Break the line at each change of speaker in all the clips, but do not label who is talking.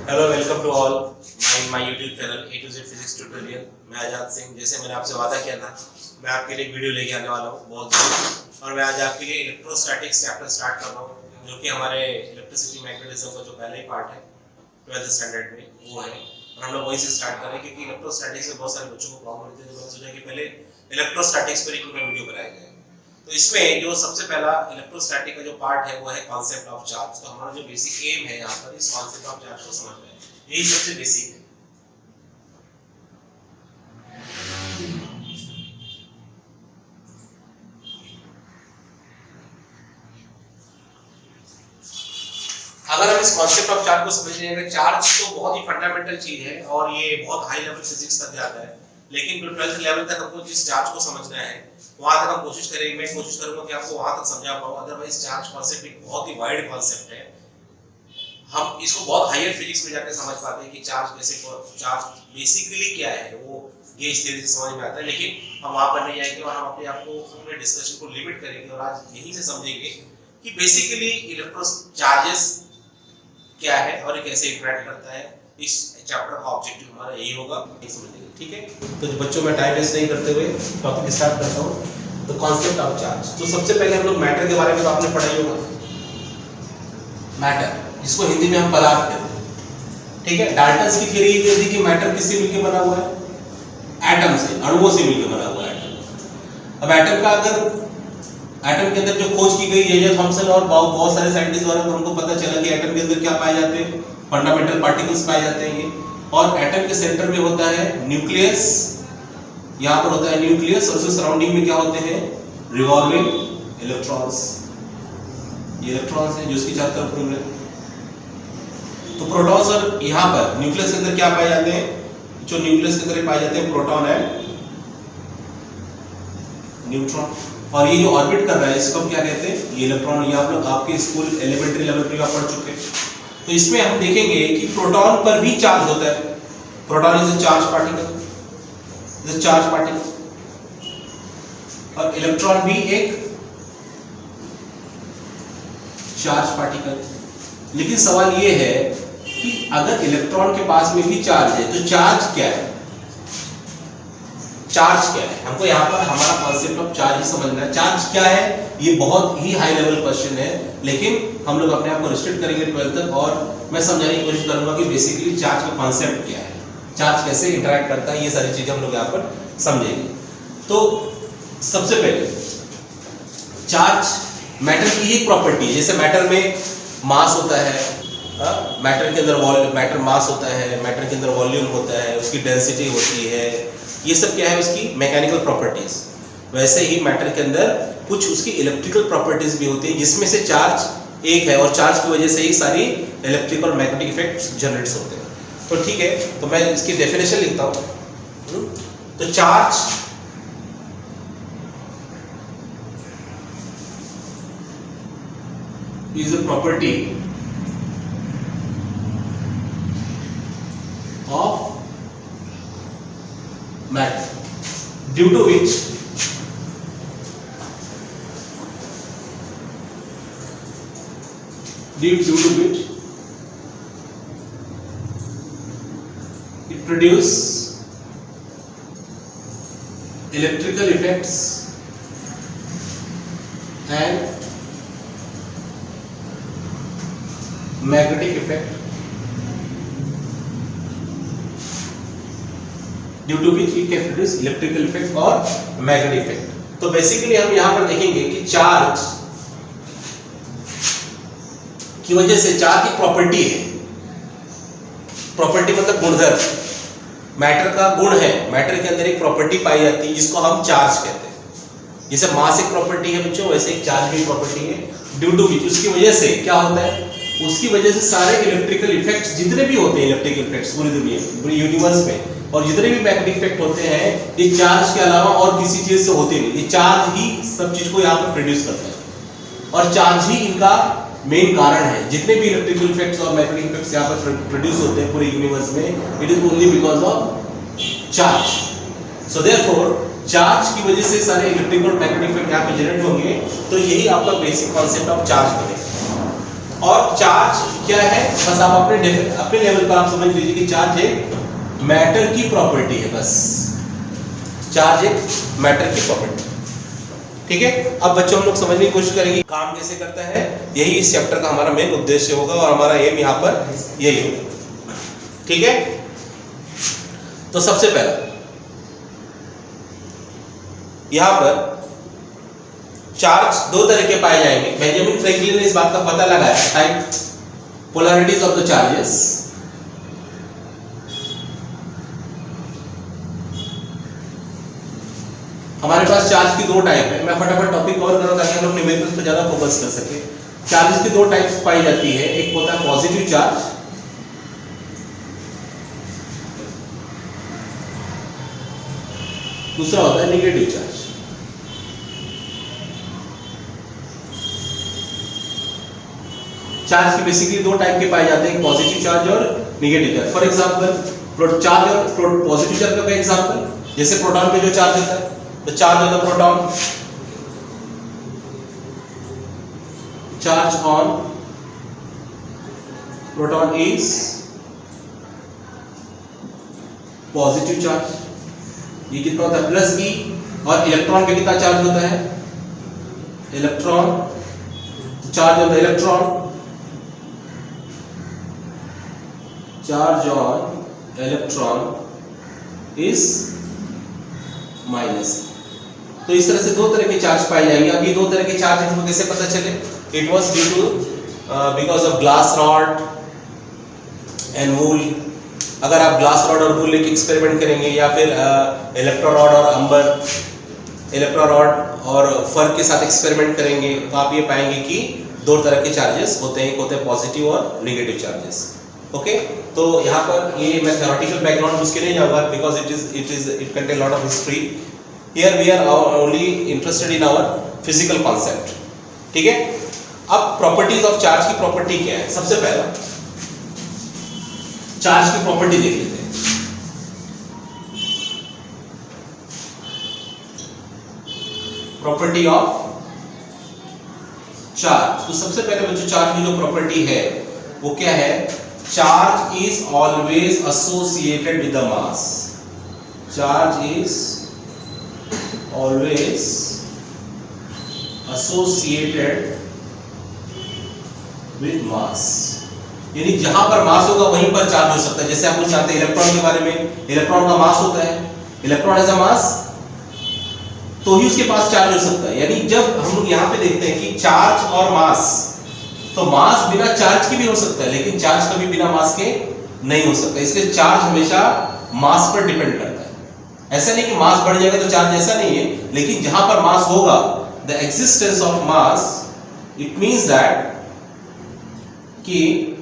Hello welcome to all my YouTube channel A to Z physics tutorial. मैं आजाद सिंह। जैसे मैंने आपसे वादा किया था, मैं आपके लिए एक वीडियो लेके आने वाला हूँ बहुत जल्द। और मैं आज आपके लिए इलेक्ट्रोस्टैटिक्स चैप्टर स्टार्ट कर रहा हूँ, जो कि हमारे इलेक्ट्रिसिटी मैग्नेटिज्म का जो पहला ही पार्ट है 12th स्टैंडर्ड में वो है। और हम लोग वहीं से स्टार्ट करें क्योंकि इलेक्ट्रोस्टैटिक्स में बहुत सारे बच्चों को प्रॉब्लम होती है, तो मैंने सोचा कि पहले इलेक्ट्रोस्टैटिक्स पर एक वीडियो बनाया जाए। तो इसमें जो सबसे पहला इलेक्ट्रोस्टैटिक का जो पार्ट है वो है कॉन्सेप्ट ऑफ चार्ज। तो हमारा जो बेसिक एम है यहाँ पर इस कॉन्सेप्ट ऑफ चार्ज को समझना है, यही सबसे बेसिक है। अगर हम इस कॉन्सेप्ट ऑफ चार्ज को समझ लेंगे, चार्ज तो बहुत ही फंडामेंटल चीज है और ये बहुत हाई लेवल फिजिक्स तक जाता है, लेकिन 12th लेवल तक हमको जिस चार्ज को समझना है वहां तक हम कोशिश करेंगे। मैं कोशिश करूंगा कि आपको वहां तक समझा पाऊं। अदरवाइज चार्ज कॉन्सेप्ट एक बहुत ही वाइड कॉन्सेप्ट है, हम इसको बहुत हायर फिजिक्स में जाकर समझ पाते हैं कि चार्ज बेसिकली क्या है, वो ये इस तरीके से समझ में आता है। लेकिन हम वहां पर नहीं जाएंगे और हम अपने आप को पूरे डिस्कशन को लिमिट करेंगे और आज यही से समझेंगे कि बेसिकली इलेक्ट्रो चार्जेस क्या है और ये कैसे इंटरेक्ट करता है। इस चैप्टर का ऑब्जेक्टिव हमारा यही होगा, ये समझेंगे। ठीक है, तो जो बच्चों में टाइम वेस्ट नहीं करते हुए टॉपिक स्टार्ट करता हूं। तो कॉन्सेप्ट ऑफ चार्ज, तो सबसे पहले हम लोग मैटर के बारे में तो आपने पढ़ा ही होगा। मैटर, जिसको हिंदी में हम पदार्थ कहते हैं। ठीक है, डाल्टन्स की थ्योरी ये थी कि मैटर किससे मिलकर बना हुआ है? एटम से, अणुओं से मिलकर बना हुआ है एटम। अब एटम का अगर एटम के अंदर जो खोज की गई जे थॉमसन और बहुत सारे साइंटिस्ट द्वारा, तो हमको पता चला कि एटम के अंदर क्या पाए जाते हैं? फंडामेंटल पार्टिकल्स पाए जाते हैं ये। और एटम के सेंटर में होता है न्यूक्लियस, यहाँ पर होता है न्यूक्लियस और उसके सराउंडिंग में क्या होते हैं? Revolving electrons. ये इलेक्ट्रॉन्स हैं जो इसकी चारों तरफ घूम रहे हैं। तो प्रोटॉन्स और यहाँ पर न्यूक्लियस के अंदर क्या पाए जाते हैं? जो न्यूक्लियस के अंदर पाए जाते हैं प्रोटॉन एंड न्यूट्रॉन। और ये जो ऑर्बिट कर रहा है इसको हम क्या कहते हैं? ये इलेक्ट्रॉन। ये आप लोग आपके स्कूल एलिमेंट्री लेवल पे आप पढ़ चुके हैं। तो इसमें हम देखेंगे कि प्रोटॉन पर भी चार्ज होता है। Proton is a charge particle, is a charge particle. और इलेक्ट्रॉन भी एक चार्ज पार्टिकल। लेकिन सवाल ये है कि अगर इलेक्ट्रॉन के पास में भी चार्ज है तो चार्ज क्या है? चार्ज क्या है? हमको यहाँ पर हमारा कॉन्सेप्ट ऑफ चार्ज ही समझना है। चार्ज क्या है ये बहुत ही हाई लेवल क्वेश्चन है, लेकिन हम लोग अपने आप को रिस्ट्रिक्ट करेंगे 12th तक और मैं समझाने की कोशिश करूंगा कि बेसिकली चार्ज का कॉन्सेप्ट क्या है, चार्ज कैसे इंटरेक्ट करता है, ये सारी चीजें हम लोग यहाँ पर समझेंगे। तो सबसे पहले चार्ज मैटर की एक प्रॉपर्टी है। जैसे मैटर में मास होता है, मैटर के अंदर मैटर मास होता है, मैटर के अंदर वॉल्यूम होता है, उसकी डेंसिटी होती है, ये सब क्या है? उसकी मैकेनिकल प्रॉपर्टीज। वैसे ही मैटर के अंदर कुछ उसकी इलेक्ट्रिकल प्रॉपर्टीज भी होती है, जिसमें से चार्ज एक है और चार्ज की वजह से ही सारी इलेक्ट्रिकल मैग्नेटिक इफेक्ट्स जनरेट होते हैं। तो ठीक है, तो मैं इसकी डेफिनेशन लिखता हूं। तो charge is a property of matter due to which it produce electrical effects and magnetic effect due to which it can produce electrical effect और magnetic effect। तो बेसिकली हम यहाँ पर देखेंगे कि चार्ज की वजह से चार्ज की प्रॉपर्टी है। प्रॉपर्टी मतलब गुणधर्म। मैटर का गुण है, मैटर के अंदर एक प्रॉपर्टी पाई जाती है जिसको हम चार्ज कहते हैं। जैसे मास एक प्रॉपर्टी है बच्चों, वैसे एक चार्ज भी प्रॉपर्टी है। ड्यू टू विच, उसकी वजह से क्या होता है? उसकी वजह से सारे इलेक्ट्रिकल इफेक्ट्स जितने भी होते हैं, इलेक्ट्रिकल इफेक्ट्स पूरी दुनिया पूरी यूनिवर्स में, और जितने भी मैग्नेटिक इफेक्ट होते हैं, ये चार्ज के अलावा और किसी चीज से होते नहीं। ये चार्ज ही सब चीज को यहाँ पर प्रोड्यूस करता है और चार्ज ही इनका मेन कारण है। जितने भी इलेक्ट्रिकल इफेक्ट्स और मैग्नेटिक इफेक्ट्स यहाँ पर प्रोड्यूस होते हैं पूरे यूनिवर्स में, it is only because of charge. So therefore charge की वजह से सारे इलेक्ट्रिकल और मैग्नेटिक इफेक्ट यहाँ पे जनरेट होंगे। तो यही आपका बेसिक कॉन्सेप्ट ऑफ चार्ज बनेगा। और चार्ज क्या है, बस आप अपने लेवल पर आप समझ लीजिए कि चार्ज एक मैटर की प्रॉपर्टी है, बस चार्ज एक मैटर की प्रॉपर्टी। ठीक है, अब बच्चों हम लोग समझने की कोशिश करेंगे काम कैसे करता है, यही इस चैप्टर का हमारा मेन उद्देश्य होगा और हमारा एम यहाँ पर यही होगा। ठीक है, तो सबसे पहला यहां पर चार्ज दो तरह के पाए जाएंगे। बेंजामिन फ्रैंकलिन ने इस बात का पता लगाया, type polarities of the charges. हमारे पास चार्ज की दो टाइप है, मैं फटाफट टॉपिक कवर कर रहा हूं ताकि हम लोग न्यूमेरिकल्स पर ज्यादा फोकस कर सके। चार्जेस की दो टाइप्स पाई जाती है, एक होता है पॉजिटिव चार्ज, दूसरा होता है नेगेटिव चार्ज। चार्ज की बेसिकली दो टाइप के पाए जाते हैं, पॉजिटिव चार्ज और negative charge. For example charge और पॉजिटिव चार्ज का एग्जांपल, जैसे प्रोटॉन पे जो चार्ज होता है, the charge of the proton, charge on proton is positive charge. ये कितना होता है, प्लस ई। और इलेक्ट्रॉन पे कितना चार्ज होता है, electron, charge on the electron, charge on electron is minus. तो इस तरह से दो तरह के चार्ज पाए जाएंगे। अब ये दो तरह के चार्ज हमको कैसे पता चले, it was due to because of glass rod and wool. अगर आप ग्लास रॉड और वूल लेके एक्सपेरिमेंट करेंगे या फिर इलेक्ट्रो रॉड और अंबर, इलेक्ट्रो रॉड और फर के साथ एक्सपेरिमेंट करेंगे तो आप ये पाएंगे कि दो तरह के चार्जेस होते हैं, एक होते हैं पॉजिटिव और नेगेटिव चार्जेस। ओके, तो यहाँ पर ये मैं थ्योरेटिकल बैकग्राउंड उसके नहीं जाऊंगा because it contain lot of history. Here we are only interested in our physical concept. ठीक है, अब प्रॉपर्टीज ऑफ चार्ज की प्रॉपर्टी क्या है, सबसे पहला चार्ज की प्रॉपर्टी देख लेते हैं। प्रॉपर्टी ऑफ चार्ज, तो सबसे पहले बच्चों चार्ज की जो प्रॉपर्टी है वो क्या है, charge is always associated with the mass. Charge is always associated with mass, यानी जहां पर मास होगा वहीं पर चार्ज हो सकता है। जैसे आप लोग जानते हैं इलेक्ट्रॉन के बारे में, इलेक्ट्रॉन का मास होता है, इलेक्ट्रॉन एज अ मास, तो ही उसके पास चार्ज हो सकता है। यानी जब हम लोग यहाँ पे देखते हैं कि चार्ज और मास, तो मास बिना चार्ज के भी हो सकता है लेकिन चार्ज कभी बिना मास के नहीं हो सकता। इसलिए चार्ज हमेशा मास पर डिपेंड करता है। ऐसा नहीं कि मास बढ़ जाएगा तो चार्ज, ऐसा नहीं है, लेकिन जहां पर मास होगा, the existence of mass, it means that कि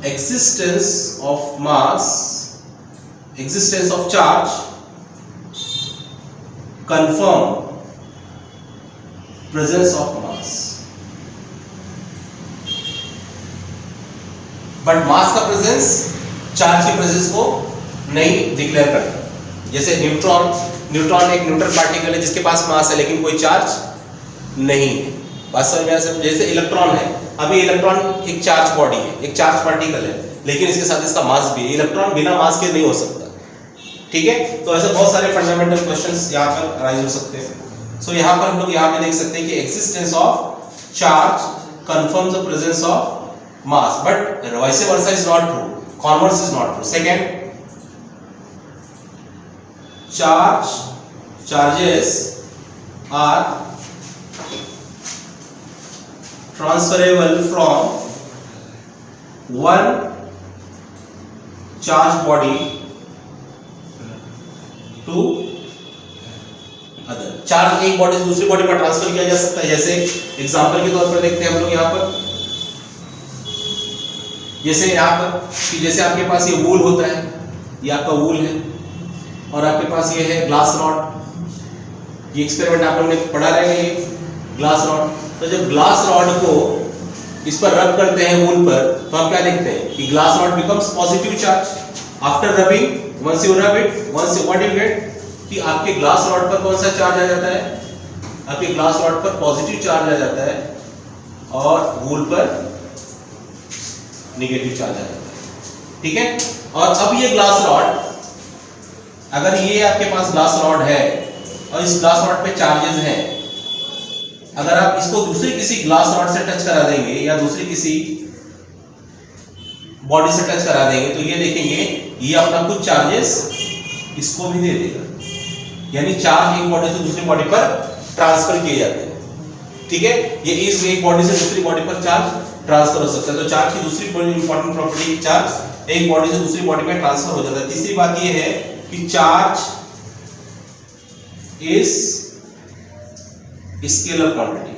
existence of mass, existence of charge confirm presence of mass, but mass का presence चार्ज की presence को नहीं डिक्लेयर करता। जैसे न्यूट्रॉन एक न्यूट्रल पार्टिकल है जिसके पास मास है लेकिन कोई चार्ज नहीं है। बात समझ में आ सकती है। जैसे इलेक्ट्रॉन है, अभी इलेक्ट्रॉन एक चार्ज बॉडी है, एक चार्ज पार्टिकल है, लेकिन इसके साथ इसका मास भी है। इलेक्ट्रॉन बिना मास के नहीं हो सकता। ठीक है, तो ऐसे बहुत सारे फंडामेंटल क्वेश्चंस यहाँ पर अराइज हो सकते हैं। सो यहाँ पर हम लोग यहाँ पे देख सकते हैं कि existence of charge confirms the presence of mass, but vice versa is not true, converse is not true. Second, charges are transferable from one charge body to other। Charge एक बॉडी से दूसरी बॉडी पर transfer किया जा सकता है। जैसे example के तौर पर देखते हैं हम लोग यहाँ पर, जैसे यहाँ पर कि जैसे आपके पास ये वूल होता है, ये आपका वूल है, और आपके पास ये है ग्लास रॉड। ये एक्सपेरिमेंट आप लोगों ने पढ़ा रहेगा, ये ग्लास रॉड। तो जब ग्लास रॉड को इस पर रब करते हैं वूल पर, तो आप क्या देखते हैं कि glass rod becomes positive charge. After rubbing, once you rub it, once what you get कि आपके ग्लास रॉड पर कौन सा चार्ज आ जाता है, आपके ग्लास रॉड पर पॉजिटिव चार्ज आ जाता है और वूल पर नेगेटिव चार्ज आ जाता है। ठीक है, और अब ये ग्लास रॉड, अगर ये आपके पास ग्लास रॉड है और इस ग्लास रॉड पे चार्जेस हैं, अगर आप इसको दूसरी किसी ग्लास रॉड से टच करा देंगे या दूसरी किसी बॉडी से टच करा देंगे तो ये देखेंगे ये अपना कुछ चार्जेस इसको भी दे देगा, यानी चार्ज एक बॉडी से दूसरी बॉडी पर ट्रांसफर किए जाते हैं। ठीक है, ये इस एक बॉडी से दूसरी बॉडी पर चार्ज ट्रांसफर हो सकता है। तो चार्ज की दूसरी बड़ी इंपॉर्टेंट प्रॉपर्टी, चार्ज एक बॉडी से दूसरी बॉडी में ट्रांसफर हो जाता है। तीसरी बात ये है कि charge is scalar quantity.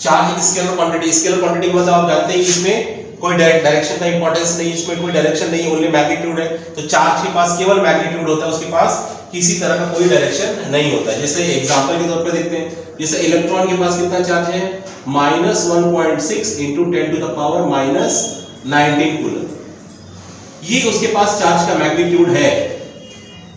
Charge scalar quantity, scalar quantity का मतलब आप जानते हैं कि इसमें कोई डायरेक्शन का इंपॉर्टेंस नहीं, इसमें कोई डायरेक्शन नहीं, ओनली मैग्नीट्यूड है। तो चार्ज के पास केवल मैग्नीट्यूड होता है, उसके पास किसी तरह का कोई डायरेक्शन नहीं होता है। जैसे एग्जांपल के तौर पे देखते हैं, जैसे इलेक्ट्रॉन के पास कितना चार्ज है, -1.6 × 10⁻⁻19 कूलम। ये उसके पास चार्ज का मैग्नीट्यूड है।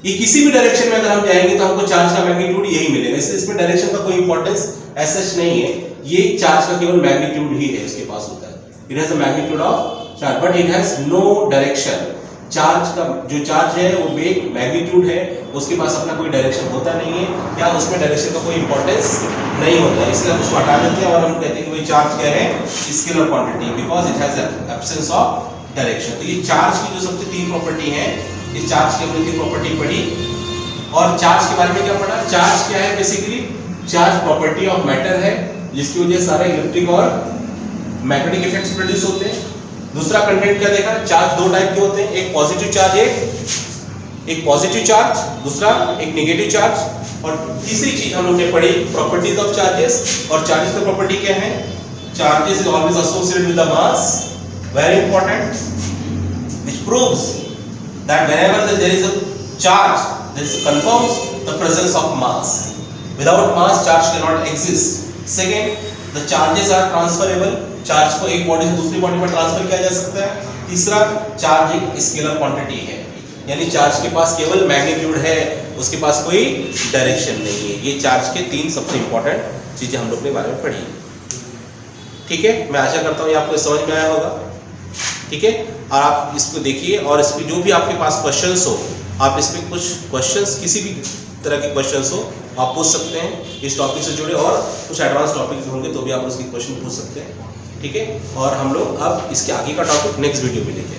ये किसी भी डायरेक्शन में अगर हम जाएंगे तो हमको चार्ज का मैग्नीट्यूड यही मिलेगा। इसमें डायरेक्शन का कोई इंपॉर्टेंस ऐसा नहीं है, ये चार्ज का केवल मैग्नीट्यूड ही है इसके पास होता है। It has the magnitude of charge but it has no direction. Charge का जो चार्ज है वो एक मैग्नीट्यूड है, उसके पास अपना कोई डायरेक्शन होता नहीं है या उसमें डायरेक्शन का कोई इंपॉर्टेंस नहीं होता है, इसलिए हम उसको हटा देते हैं और हम कहते हैं कि भाई चार्ज क्या है, scalar quantity, because it has absence of direction. तो ये चार्ज की जो सबसे तीन प्रॉपर्टी है, ये चार्ज की हमने तीन प्रॉपर्टी पढ़ी। और चार्ज के बारे में क्या पढ़ा, चार्ज क्या है, basically charge property of matter है जिसकी वजह से सारे इलेक्ट्रिक और मैग्नेटिक इफेक्ट्स प्रोड्यूस होते हैं। दूसरा कंटेंट क्या देखा, चार्ज दो टाइप के होते हैं, एक पॉजिटिव चार्ज, एक पॉजिटिव चार्ज, दूसरा एक नेगेटिव चार्ज। और तीसरी चीज हम लोग ने पढ़ी प्रॉपर्टीज ऑफ चार्जेस। और चार्जेस की प्रॉपर्टी क्या है, charges is always associated with the mass, very important, which proves that whenever there is a charge this confirms the presence of mass. Without mass charge cannot exist. Second, the charges are transferable. Charge को एक body से दूसरी body में transfer किया जा सकता है। तीसरा, चार्ज एक स्केलर क्वांटिटी है, यानी चार्ज के पास केवल मैग्नीट्यूड है, उसके पास कोई डायरेक्शन नहीं है। ये चार्ज के तीन सबसे इंपॉर्टेंट चीजें हम लोग ने बारे में पढ़ी। ठीक है, मैं आशा करता हूँ ये आपको समझ में आया होगा। ठीक है, और आप इसको देखिए और इस पर जो भी आपके पास क्वेश्चंस हो, आप इस पर कुछ क्वेश्चंस, किसी भी तरह के क्वेश्चंस हो आप पूछ सकते हैं इस टॉपिक से जुड़े, और कुछ एडवांस टॉपिक होंगे तो भी आप उसके क्वेश्चन पूछ सकते हैं। ठीक है, और हम लोग अब इसके आगे का टॉपिक नेक्स्ट वीडियो में लेके